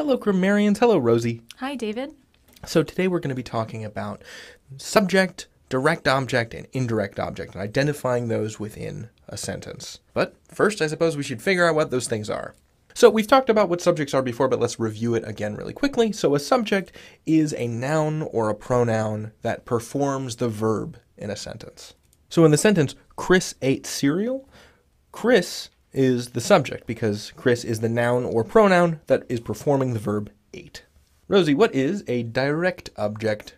Hello, grammarians. Hello, Rosie. Hi, David. So today we're going to be talking about subject, direct object, and indirect object, and identifying those within a sentence. But first, I suppose we should figure out what those things are. So we've talked about what subjects are before, but let's review it again really quickly. So a subject is a noun or a pronoun that performs the verb in a sentence. So in the sentence, Chris ate cereal, Chris is the subject because Chris is the noun or pronoun that is performing the verb ate. Rosie, what is a direct object?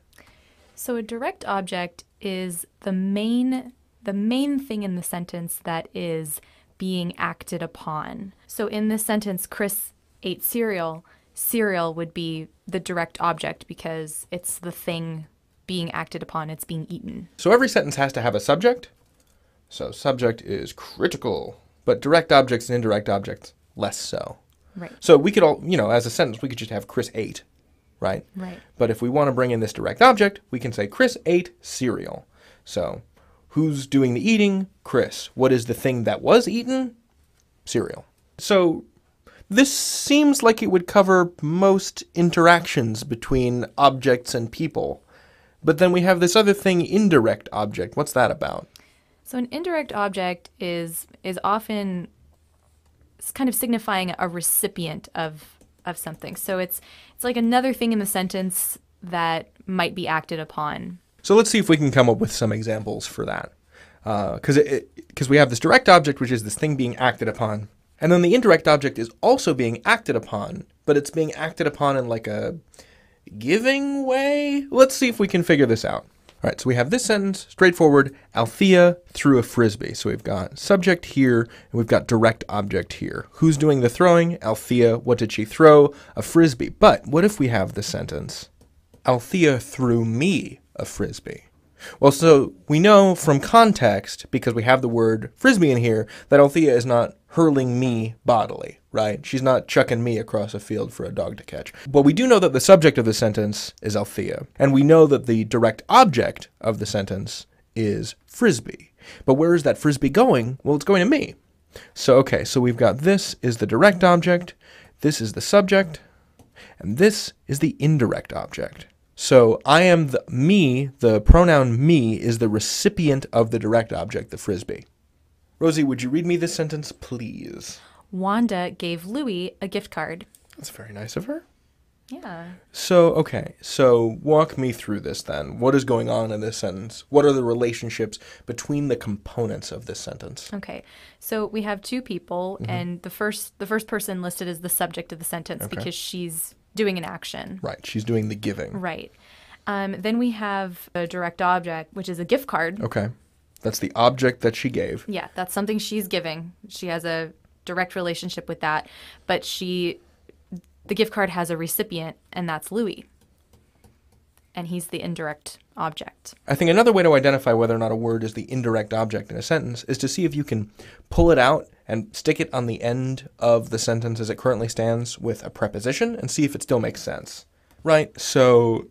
So a direct object is the main thing in the sentence that is being acted upon. So in this sentence, Chris ate cereal. Cereal would be the direct object because it's the thing being acted upon. It's being eaten. So every sentence has to have a subject. So subject is critical, but direct objects and indirect objects, less so. Right. So we could all, as a sentence, we could just have Chris ate, right? Right. But if we want to bring in this direct object, we can say Chris ate cereal. So who's doing the eating? Chris. What is the thing that was eaten? Cereal. So this seems like it would cover most interactions between objects and people. But then we have this other thing, indirect object. What's that about? So an indirect object is often kind of signifying a recipient of something. So it's like another thing in the sentence that might be acted upon. So let's see if we can come up with some examples for that. Because we have this direct object, which is this thing being acted upon. And then the indirect object is also being acted upon, but it's being acted upon in like a giving way. Let's see if we can figure this out. All right, so we have this sentence, straightforward, Althea threw a frisbee. So we've got subject here, and we've got direct object here. Who's doing the throwing? Althea. What did she throw? A frisbee. But what if we have the sentence, Althea threw me a frisbee? Well, so we know from context, because we have the word frisbee in here, that Althea is not hurling me bodily, right? She's not chucking me across a field for a dog to catch. But we do know that the subject of the sentence is Althea, and we know that the direct object of the sentence is frisbee. But where is that frisbee going? Well, it's going to me. So, okay, so we've got this is the direct object, this is the subject, and this is the indirect object. So I am the pronoun me is the recipient of the direct object, the frisbee. Rosie, would you read me this sentence, please? Wanda gave Louie a gift card. That's very nice of her. Yeah. So, okay, so walk me through this then. What is going on in this sentence? What are the relationships between the components of this sentence? Okay, so we have two people, and the first person listed as the subject of the sentence because she's doing an action. Right, she's doing the giving. Right. Then we have a direct object, which is a gift card. Okay, that's the object that she gave. Yeah, that's something she's giving. She has a direct relationship with that, but the gift card has a recipient, and that's Louis. And he's the indirect object. I think another way to identify whether or not a word is the indirect object in a sentence is to see if you can pull it out and stick it on the end of the sentence as it currently stands with a preposition and see if it still makes sense. Right? So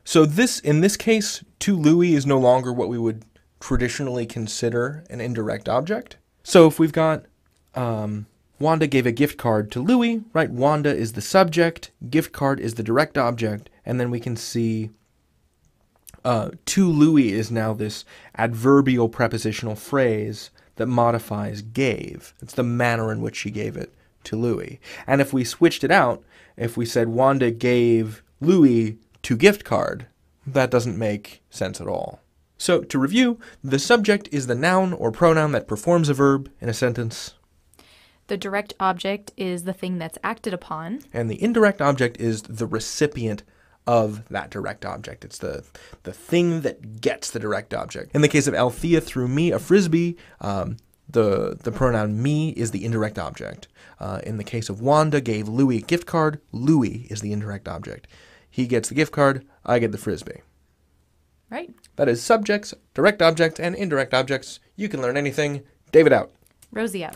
this, in this case, to Louis is no longer what we would traditionally consider an indirect object. So if we've got Wanda gave a gift card to Louis, right? Wanda is the subject, gift card is the direct object, and then we can see to Louis is now this adverbial prepositional phrase that modifies gave. It's the manner in which she gave it to Louis. And if we switched it out, if we said Wanda gave Louis to gift card, that doesn't make sense at all. So to review, the subject is the noun or pronoun that performs a verb in a sentence. The direct object is the thing that's acted upon. And the indirect object is the recipient of that direct object. It's the thing that gets the direct object. In the case of Althea threw me a frisbee, the pronoun me is the indirect object. In the case of Wanda gave Louis a gift card, Louis is the indirect object. He gets the gift card, I get the frisbee. Right. That is subjects, direct objects, and indirect objects. You can learn anything. David out. Rosie out.